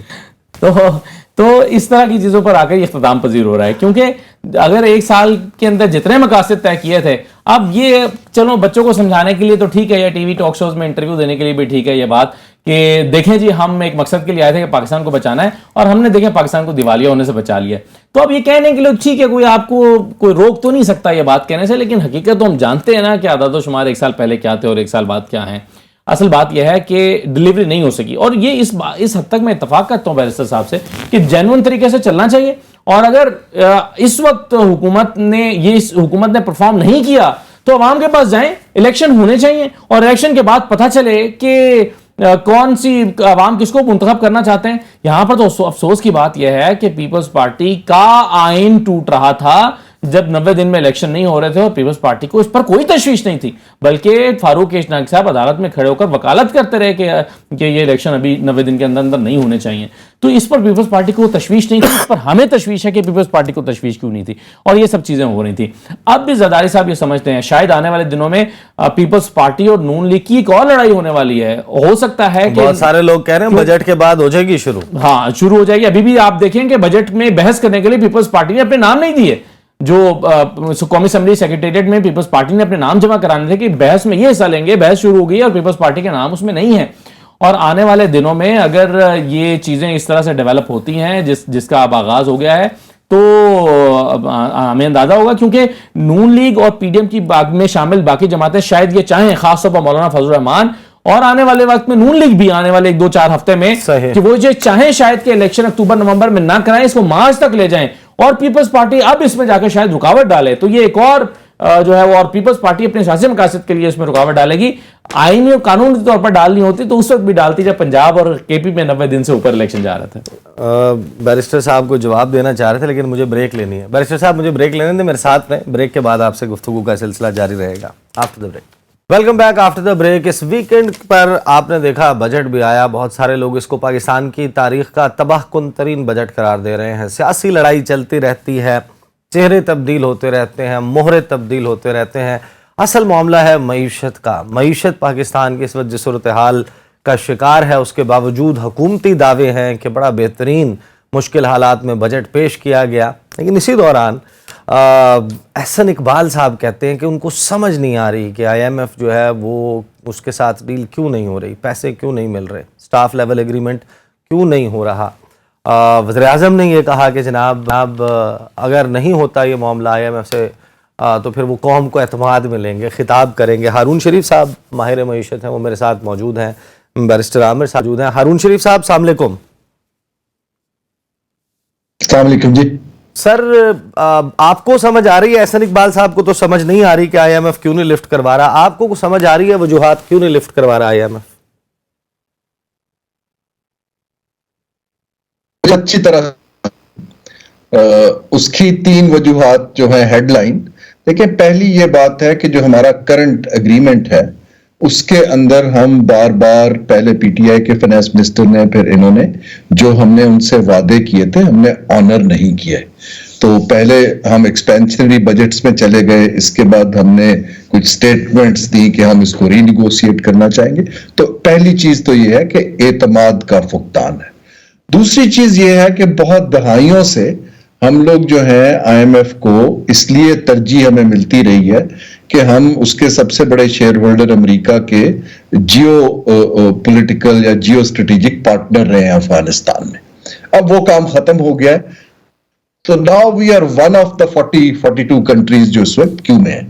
تو اس طرح کی چیزوں پر آ کر یہ اختتام پذیر ہو رہا ہے، کیونکہ اگر 1 سال کے اندر جتنے مقاصد طے کیے تھے، اب یہ چلو بچوں کو سمجھانے کے لیے تو ٹھیک ہے، یا ٹی وی ٹاک شوز میں انٹرویو دینے کے لیے بھی ٹھیک ہے یہ بات کہ دیکھیں جی ہم ایک مقصد کے لیے آئے تھے کہ پاکستان کو بچانا ہے اور ہم نے دیکھیں پاکستان کو دیوالیہ ہونے سے بچا لیا. تو اب یہ کہنے کے لیے ٹھیک ہے، کوئی آپ کو کوئی روک تو نہیں سکتا یہ بات کہنے سے، لیکن حقیقت تو ہم جانتے ہیں نا کہ اعداد و شمار 1 سال پہلے کیا تھے اور 1 سال بعد کیا ہیں. اصل بات یہ ہے کہ ڈیلیوری نہیں ہو سکی، اور یہ اس حد تک میں اتفاق کرتا ہوں بیرسٹر صاحب سے کہ جینوئن طریقے سے چلنا چاہیے. اور اگر اس وقت حکومت نے پرفارم نہیں کیا تو عوام کے پاس جائیں، الیکشن ہونے چاہیے اور الیکشن کے بعد پتہ چلے کہ کون سی عوام کس کو منتخب کرنا چاہتے ہیں. یہاں پر تو افسوس کی بات یہ ہے کہ پیپلز پارٹی کا آئین ٹوٹ رہا تھا جب 90 دن میں الیکشن نہیں ہو رہے تھے اور پیپلز پارٹی کو اس پر کوئی تشویش نہیں تھی، بلکہ فاروق اشناقی صاحب عدالت میں کھڑے ہو کر وکالت کرتے رہے کہ یہ الیکشن ابھی 90 دن کے اندر نہیں ہونے چاہیے. تو اس پر پیپلز پارٹی کو تشویش نہیں تھی، اس پر ہمیں تشویش ہے کہ پیپلز پارٹی کو تشویش کیوں نہیں تھی، اور یہ سب چیزیں ہو رہی تھی. اب بھی زرداری صاحب یہ سمجھتے ہیں شاید آنے والے دنوں میں پیپلز پارٹی اور نون لیگ کی ایک اور لڑائی ہونے والی ہے. ہو سکتا ہے کہ بہت سارے لوگ کہہ رہے ہیں بجٹ کے بعد ہو جائے گی شروع ہو جائے گی. ابھی بھی آپ دیکھیں کہ بجٹ میں بحث کرنے کے لیے پیپلز پارٹی نے اپنے نام نہیں دیے. جو قومی اسمبلی سیکریٹریٹ میں پیپلز پارٹی نے اپنے نام جمع کرانے تھے کہ بحث میں یہ حصہ لیں گے، بحث شروع ہو گئی اور پیپلز پارٹی کے نام اس میں نہیں ہے. اور آنے والے دنوں میں اگر یہ چیزیں اس طرح سے ڈیولپ ہوتی ہیں جس کا اب آغاز ہو گیا ہے تو ہمیں اندازہ ہوگا، کیونکہ نون لیگ اور پی ڈی ایم کی میں شامل باقی جماعتیں شاید یہ چاہیں، خاص طور پر مولانا فضل الرحمان اور آنے والے وقت میں نون لیگ بھی آنے والے 2-4 ہفتے میں کہ وہ جو چاہیں شاید کہ الیکشن اکتوبر نومبر میں نہ کرائیں، اس کو مارچ تک لے جائیں اور پیپلز پارٹی اب اس میں جا کے شاید رکاوٹ ڈالے. تو یہ ایک اور جو ہے وہ اور پیپلز پارٹی اپنے سیاسی مقاصد کے لیے اس میں رکاوٹ ڈالے گی. آئینی اور قانونی طور پر ڈالنی ہوتی تو اس وقت بھی ڈالتی جب پنجاب اور کے پی میں 90 دن سے اوپر الیکشن جا رہا تھا. بیرسٹر صاحب کو جواب دینا چاہ رہے تھے لیکن مجھے بریک لینی ہے. بیرسٹر صاحب مجھے بریک لینے دیں، میرے ساتھ رہیں، بریک کے بعد آپ سے گفتگو کا سلسلہ جاری رہے گا after the break. Welcome back after the break. اس ویکنڈ پر آپ نے دیکھا بجٹ بھی آیا، بہت سارے لوگ اس کو پاکستان کی تاریخ کا تباہ کن ترین بجٹ قرار دے رہے ہیں. سیاسی لڑائی چلتی رہتی ہے، چہرے تبدیل ہوتے رہتے ہیں, مہرے تبدیل ہوتے رہتے ہیں. اصل معاملہ ہے معیشت کا. معیشت پاکستان کی اس وقت جس صورتحال کا شکار ہے, اس کے باوجود حکومتی دعوے ہیں کہ بڑا بہترین مشکل حالات میں بجٹ پیش کیا گیا, لیکن اسی دوران احسن اقبال صاحب کہتے ہیں کہ ان کو سمجھ نہیں آ رہی کہ آئی ایم ایف جو ہے وہ اس کے ساتھ ڈیل کیوں نہیں ہو رہی, پیسے کیوں نہیں مل رہے, سٹاف لیول ایگریمنٹ کیوں نہیں ہو رہا. وزیر اعظم نے یہ کہا کہ جناب اگر نہیں ہوتا یہ معاملہ آئی ایم ایف سے تو پھر وہ قوم کو اعتماد میں لیں گے, خطاب کریں گے. ہارون شریف صاحب ماہر معیشت ہیں, وہ میرے ساتھ موجود ہیں. بیرسٹر عامر صاحب موجود ہیں. ہارون شریف صاحب السلام علیکم. السلام علیکم جی. سر آپ کو سمجھ آ رہی ہے, احسن اقبال صاحب کو تو سمجھ نہیں آ رہی کہ آئی ایم ایف کیوں نہیں لفٹ کروا رہا, آپ کو سمجھ آ رہی ہے وجوہات کیوں نہیں لفٹ کروا رہا آئی ایم ایف؟ اچھی طرح اس کی 3 وجوہات جو ہیں ہیڈ لائن. دیکھیں, پہلی یہ بات ہے کہ جو ہمارا کرنٹ اگریمنٹ ہے اس کے اندر ہم بار بار پہلے پی ٹی آئی کے فائنانس منسٹر نے, پھر انہوں نے جو ہم نے ان سے وعدے کیے تھے ہم نے آنر نہیں کیے. تو پہلے ہم ایکسپینشنری بجٹس میں چلے گئے, اس کے بعد ہم نے کچھ سٹیٹمنٹس دی کہ ہم اس کو ری نیگوشیٹ کرنا چاہیں گے. تو پہلی چیز تو یہ ہے کہ اعتماد کا فقدان ہے. دوسری چیز یہ ہے کہ بہت دہائیوں سے ہم لوگ جو ہیں آئی ایم ایف کو اس لیے ترجیح ہمیں ملتی رہی ہے کہ ہم اس کے سب سے بڑے شیئر ہولڈر امریکہ کے جیو پولیٹیکل یا جیو اسٹریٹجک پارٹنر رہے ہیں افغانستان میں. اب وہ کام ختم ہو گیا ہے, تو now we are one of the 42 countries جو اس وقت کیوں میں ہیں.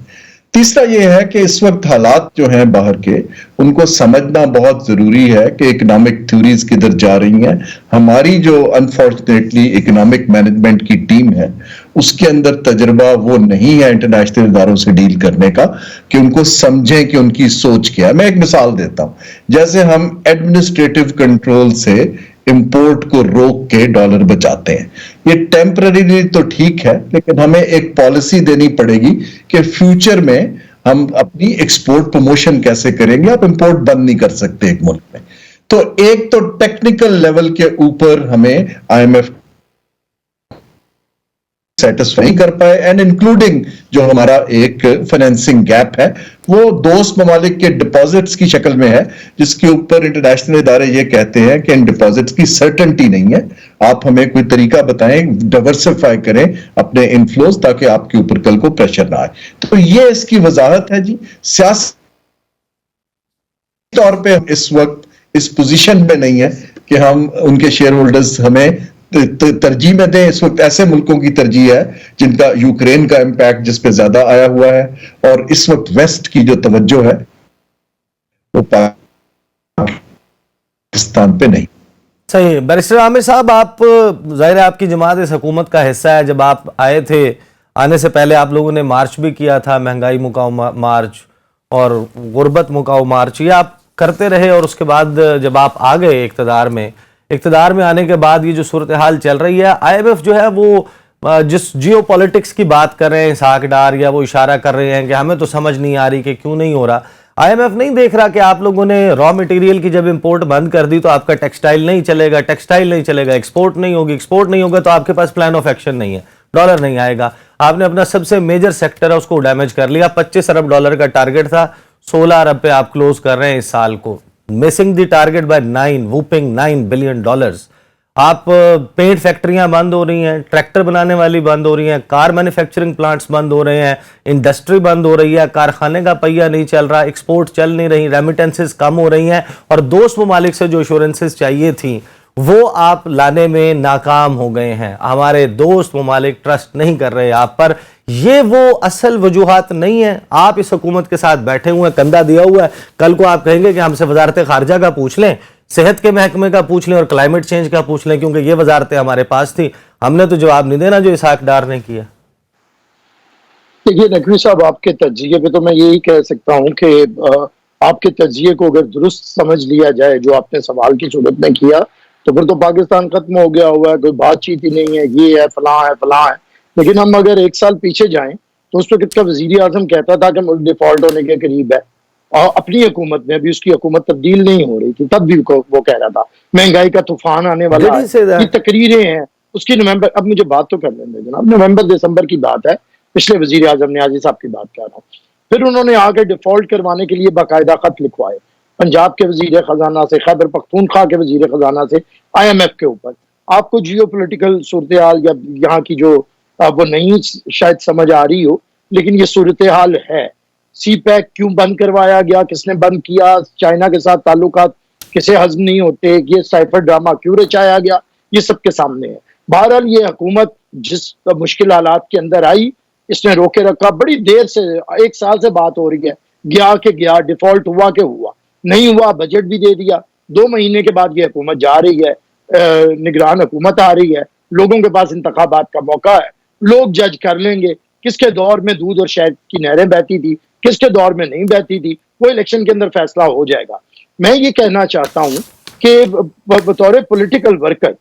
تیسرا یہ ہے کہ اس وقت حالات جو ہیں باہر کے ان کو سمجھنا بہت ضروری ہے کہ اکنامک تھیوریز کدھر جا رہی ہیں. ہماری جو انفارچونیٹلی اکنامک مینجمنٹ کی ٹیم ہے اس کے اندر تجربہ وہ نہیں ہے انٹرنیشنل اداروں سے ڈیل کرنے کا کہ ان کو سمجھیں کہ ان کی سوچ کیا ہے. میں ایک مثال دیتا ہوں, جیسے ہم ایڈمنسٹریٹو کنٹرول سے امپورٹ کو روک کے ڈالر بچاتے ہیں, یہ ٹیمپرریلی تو ٹھیک ہے, لیکن ہمیں ایک پالیسی دینی پڑے گی کہ فیوچر میں ہم اپنی ایکسپورٹ پروموشن کیسے کریں گے. آپ امپورٹ بند نہیں کر سکتے ایک ملک میں. تو ایک تو ٹیکنیکل لیول کے اوپر ہمیں آئی ایم ایف سیٹسفائی کر پائے, اینڈ انکلوڈنگ جو ہمارا ایک فائنینسنگ گیپ ہے وہ دوست ممالک کے ڈپازٹس کی شکل میں ہے, جس کے اوپر انٹرنیشنل ادارے یہ کہتے ہیں کہ ان ڈپازٹس کی سرٹنٹی نہیں ہے. آپ ہمیں کوئی طریقہ بتائیں, ڈائیورسفائی کریں اپنے انفلوز تاکہ آپ کے اوپر کل کو پریشر نہ آئے. تو یہ اس کی وضاحت ہے جی. سیاسی طور پہ ہم اس وقت اس پوزیشن میں نہیں ہے کہ ہم ان کے شیئر ہولڈرز ہمیں ترجیح میں دیں. اس وقت ایسے ملکوں کی ترجیح ہے جن کا یوکرین کا امپیکٹ جس پہ زیادہ آیا ہوا ہے, اور اس وقت ویسٹ کی جو توجہ ہے وہ پاکستان پہ نہیں. صحیح. بیرسٹر عامر صاحب, آپ ظاہر ہے آپ کی جماعت اس حکومت کا حصہ ہے. جب آپ آئے تھے, آنے سے پہلے آپ لوگوں نے مارچ بھی کیا تھا, مہنگائی مکاؤ مارچ اور غربت مکاؤ مارچ, یہ آپ کرتے رہے. اور اس کے بعد جب آپ آ گئے اقتدار میں آنے کے بعد یہ جو صورتحال چل رہی ہے, آئی ایم ایف جو ہے وہ جس جیو پولیٹکس کی بات کر رہے ہیں اسحاق ڈار, یا وہ اشارہ کر رہے ہیں کہ ہمیں تو سمجھ نہیں آ رہی کہ کیوں نہیں ہو رہا. آئی ایم ایف نہیں دیکھ رہا کہ آپ لوگوں نے را مٹیریل کی جب امپورٹ بند کر دی تو آپ کا ٹیکسٹائل نہیں چلے گا, ایکسپورٹ نہیں ہوگا تو آپ کے پاس پلان آف ایکشن نہیں ہے, ڈالر نہیں آئے گا. آپ نے اپنا سب سے میجر سیکٹر ہے اس کو ڈیمیج کر لیا. 25 ارب ڈالر کا ٹارگٹ تھا, 16 ارب پہ آپ کلوز کر رہے ہیں اس سال کو, missing the target by 9 billion dollars. آپ پینٹ فیکٹریاں بند ہو رہی ہیں, ٹریکٹر بنانے والی بند ہو رہی ہیں, کار مینوفیکچرنگ پلانٹس بند ہو رہے ہیں, انڈسٹری بند ہو رہی ہے, کارخانے کا پہیہ نہیں چل رہا, ایکسپورٹ چل نہیں رہی, ریمیٹنسز کم ہو رہی ہیں, اور دوست ممالک سے جو ایشورنسز چاہیے تھیں وہ آپ لانے میں ناکام ہو گئے ہیں. ہمارے دوست ممالک ٹرسٹ نہیں کر رہے آپ پر. یہ وہ اصل وجوہات نہیں ہیں. آپ اس حکومت کے ساتھ بیٹھے ہوئے ہیں, کندھا دیا ہوا ہے, کل کو آپ کہیں گے کہ ہم سے وزارت خارجہ کا پوچھ لیں, صحت کے محکمے کا پوچھ لیں, اور کلائمیٹ چینج کا پوچھ لیں, کیونکہ یہ وزارتیں ہمارے پاس تھی. ہم نے تو جواب نہیں دینا جو اسحاق ڈار نے کیا. دیکھیے نقوی صاحب, آپ کے تجزیے پہ تو میں یہی کہہ سکتا ہوں کہ آپ کے تجزیے کو اگر درست سمجھ لیا جائے جو آپ نے سوال کی صورت میں کیا, تو پھر تو پاکستان ختم ہو گیا ہوا ہے, کوئی بات چیت ہی نہیں ہے, یہ ہے فلاں ہے. لیکن ہم اگر 1 سال پیچھے جائیں تو اس وقت کا وزیر اعظم کہتا تھا کہ ملک ڈیفالٹ ہونے کے قریب ہے, اور اپنی حکومت میں بھی اس کی حکومت تبدیل نہیں ہو رہی تھی, تب بھی وہ کہہ رہا تھا مہنگائی کا طوفان آنے والا ہے. یہ تقریریں ہیں, اس کی نومبر، اب مجھے بات تو کر لیں جناب، نومبر دسمبر کی بات ہے، پچھلے وزیر اعظم نیازی صاحب کی بات کر رہا ہوں. پھر انہوں نے آگے ڈیفالٹ کروانے کے لیے باقاعدہ خط لکھوائے پنجاب کے وزیر خزانہ سے، خیبر پختونخوا کے وزیر خزانہ سے، IMF کے اوپر. آپ کو جیو پولیٹیکل صورتحال یا یہاں کی جو وہ نہیں شاید سمجھ آ رہی ہو، لیکن یہ صورتحال ہے. سی پیک کیوں بند کروایا گیا، کس نے بند کیا، چائنا کے ساتھ تعلقات کسے ہضم نہیں ہوتے، یہ سائفر ڈرامہ کیوں رچایا گیا، یہ سب کے سامنے ہے. بہرحال یہ حکومت جس مشکل حالات کے اندر آئی، اس نے روکے رکھا. بڑی دیر سے 1 سال سے بات ہو رہی ہے، گیا کہ گیا، ڈیفالٹ ہوا کہ ہوا، نہیں ہوا بجٹ بھی دے دیا. 2 مہینے کے بعد یہ حکومت جا رہی ہے، نگران حکومت آ رہی ہے، لوگوں کے پاس انتخابات کا موقع ہے، لوگ جج کر لیں گے کس کے دور میں دودھ اور شہد کی نہریں بہتی تھی، کس کے دور میں نہیں بہتی تھی، وہ الیکشن کے اندر فیصلہ ہو جائے گا. میں یہ کہنا چاہتا ہوں کہ بطور پولیٹیکل ورکر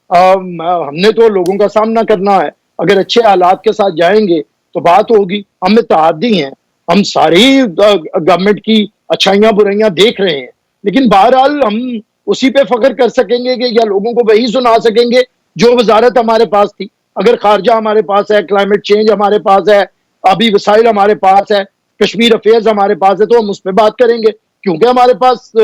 ہم نے تو لوگوں کا سامنا کرنا ہے. اگر اچھے حالات کے ساتھ جائیں گے تو بات ہوگی. ہم اتحادی ہیں، ہم ساری گورنمنٹ کی اچھائیاں برائیاں دیکھ رہے ہیں، لیکن بہرحال ہم اسی پہ فخر کر سکیں گے کہ یا لوگوں کو وہی سنا سکیں گے جو وزارت ہمارے پاس تھی. اگر خارجہ ہمارے پاس ہے، کلائمیٹ چینج ہمارے پاس ہے، آبی وسائل ہمارے پاس ہے، کشمیر افیئرز ہمارے پاس ہے، تو ہم اس پہ بات کریں گے. کیونکہ ہمارے پاس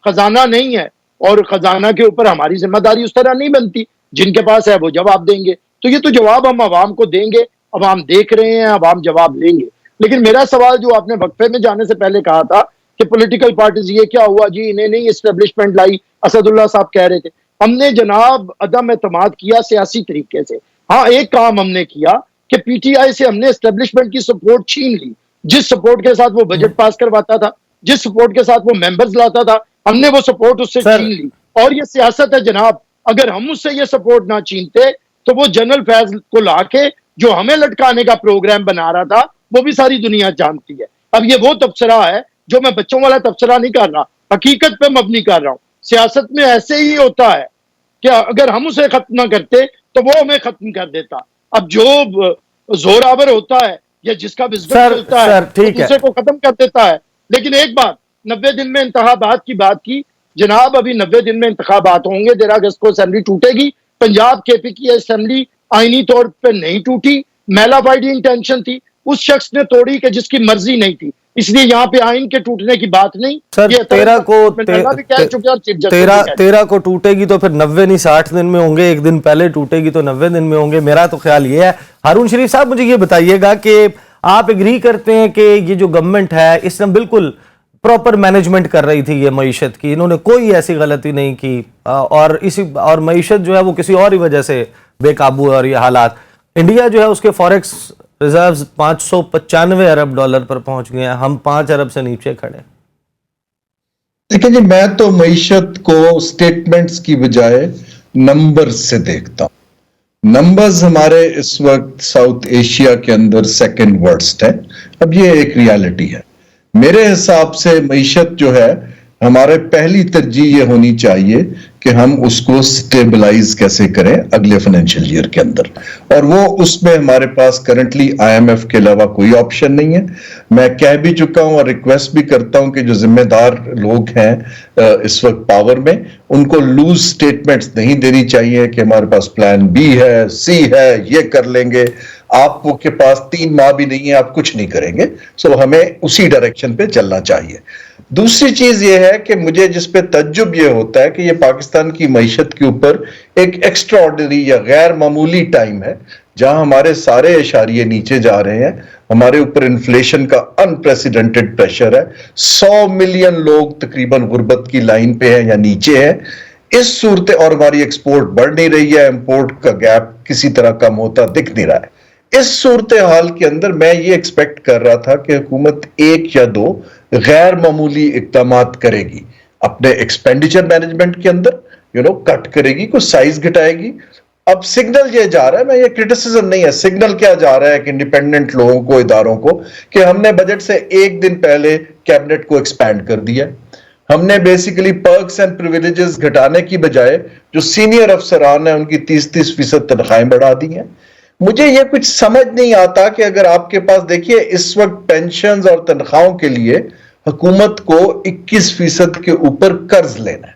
خزانہ نہیں ہے، اور خزانہ کے اوپر ہماری ذمہ داری اس طرح نہیں بنتی. جن کے پاس ہے وہ جواب دیں گے، تو یہ تو جواب ہم عوام کو دیں گے. عوام دیکھ رہے ہیں، عوام جواب لیں گے. لیکن میرا سوال جو آپ نے وقفے میں جانے سے پہلے کہا تھا کہ پولیٹیکل پارٹیز یہ کیا ہوا جی، انہیں نہیں اسٹیبلشمنٹ لائی، اسد اللہ صاحب کہہ رہے تھے. ہم نے جناب عدم اعتماد کیا سیاسی طریقے سے. ہاں ایک کام ہم نے کیا کہ PTI سے ہم نے اسٹیبلشمنٹ کی سپورٹ چھین لی. جس سپورٹ کے ساتھ وہ بجٹ پاس کرواتا تھا، جس سپورٹ کے ساتھ وہ ممبرز لاتا تھا، ہم نے وہ سپورٹ اس سے چھین لی. اور یہ سیاست ہے جناب. اگر ہم اس سے یہ سپورٹ نہ چھینتے تو وہ جنرل فیض کو لا کے جو ہمیں لٹکانے کا پروگرام بنا رہا تھا وہ بھی ساری دنیا جانتی ہے. اب یہ وہ تبصرہ ہے جو میں بچوں والا تبصرہ نہیں کر رہا، حقیقت پہ مبنی کر رہا ہوں. سیاست میں ایسے ہی ہوتا ہے کہ اگر ہم اسے ختم نہ کرتے تو وہ ہمیں ختم کر دیتا. اب جو زور آور ہوتا ہے یا جس کا وزڈم چلتا ہے وہ دوسرے کو ختم کر دیتا ہے. لیکن ایک بات، 90 دن میں انتخابات کی بات کی جناب، ابھی 90 دن میں انتخابات ہوں گے. 13 اگست کو اسمبلی ٹوٹے گی. پنجاب KP کی اسمبلی آئینی طور پہ نہیں ٹوٹی، میلا فائڈی انٹینشن تھی، اس شخص نے توڑی کہ جس کی مرضی نہیں تھی. اس لیے یہاں پہ آئین کے ٹوٹنے کی بات نہیں. سر 13 کو ٹوٹے گی تو پھر 90 نہیں 60 دن میں ہوں گے. ایک دن پہلے ٹوٹے گی تو 90 دن میں ہوں گے. میرا تو خیال یہ ہے. ہارون شریف صاحب مجھے یہ بتائیے گا کہ آپ ایگری کرتے ہیں کہ یہ جو گورنمنٹ ہے اس نے بالکل پراپر مینجمنٹ کر رہی تھی یہ معیشت کی، انہوں نے کوئی ایسی غلطی نہیں کی، اور معیشت جو ہے وہ کسی اور ہی وجہ سے بے قابو ہے. اور یہ حالات انڈیا جو ہے اس کے فوریکس ریزروز $595 ارب پر پہنچ گئے ہیں، ہم 5 ارب سے نیچے کھڑے. دیکھیں جی، میں تو معیشت کو سٹیٹمنٹس کی بجائے نمبر سے دیکھتا ہوں. نمبرز ہمارے اس وقت ساؤتھ ایشیا کے اندر سیکنڈ ورسٹ ہے. اب یہ ایک ریالٹی ہے. میرے حساب سے معیشت جو ہے ہمارے پہلی ترجیح یہ ہونی چاہیے کہ ہم اس کو سٹیبلائز کیسے کریں اگلے فائنینشیل ایئر کے اندر، اور وہ اس میں ہمارے پاس کرنٹلی IMF کے علاوہ کوئی آپشن نہیں ہے. میں کہہ بھی چکا ہوں اور ریکویسٹ بھی کرتا ہوں کہ جو ذمہ دار لوگ ہیں اس وقت پاور میں، ان کو لوز سٹیٹمنٹس نہیں دینی چاہیے کہ ہمارے پاس پلان B ہے، C ہے، یہ کر لیں گے. آپ کے پاس 3 ماہ بھی نہیں ہے، آپ کچھ نہیں کریں گے. سو ہمیں اسی ڈائریکشن پہ چلنا چاہیے. دوسری چیز یہ ہے کہ مجھے جس پہ تعجب یہ ہوتا ہے کہ یہ پاکستان کی معیشت کے اوپر ایک ایکسٹرا آرڈنری یا غیر معمولی ٹائم ہے جہاں ہمارے سارے اشاریے نیچے جا رہے ہیں. ہمارے اوپر انفلیشن کا انپریسیڈنٹڈ پریشر ہے. 100 ملین لوگ تقریباً غربت کی لائن پہ ہیں یا نیچے ہیں. اس صورت اور ہماری ایکسپورٹ بڑھ نہیں رہی ہے، امپورٹ کا گیپ کسی طرح کم ہوتا دکھ نہیں رہا ہے. اس صورتحال کے اندر میں یہ ایکسپیکٹ کر رہا تھا کہ حکومت 1 یا 2 غیر معمولی اقدامات کرے گی اپنے ایکسپینڈیچر مینجمنٹ کے اندر، کٹ کرے گی، کوئی سائز گھٹائے گی. اب سگنل یہ جا رہا ہے، میں یہ کرٹیسزم نہیں ہے، سگنل کیا جا رہا ہے کہ انڈیپینڈنٹ لوگوں کو، اداروں کو، کہ ہم نے بجٹ سے 1 دن پہلے کیبنٹ کو ایکسپینڈ کر دیا. ہم نے بیسیکلی پرکس اینڈ پریویلیجز گھٹانے کی بجائے جو سینئر افسران ہیں ان کی 30% تنخواہیں بڑھا دی ہیں. مجھے یہ کچھ سمجھ نہیں آتا کہ اگر آپ کے پاس دیکھیے اس وقت پینشنز اور تنخواہوں کے لیے حکومت کو 21% کے اوپر قرض لینا ہے.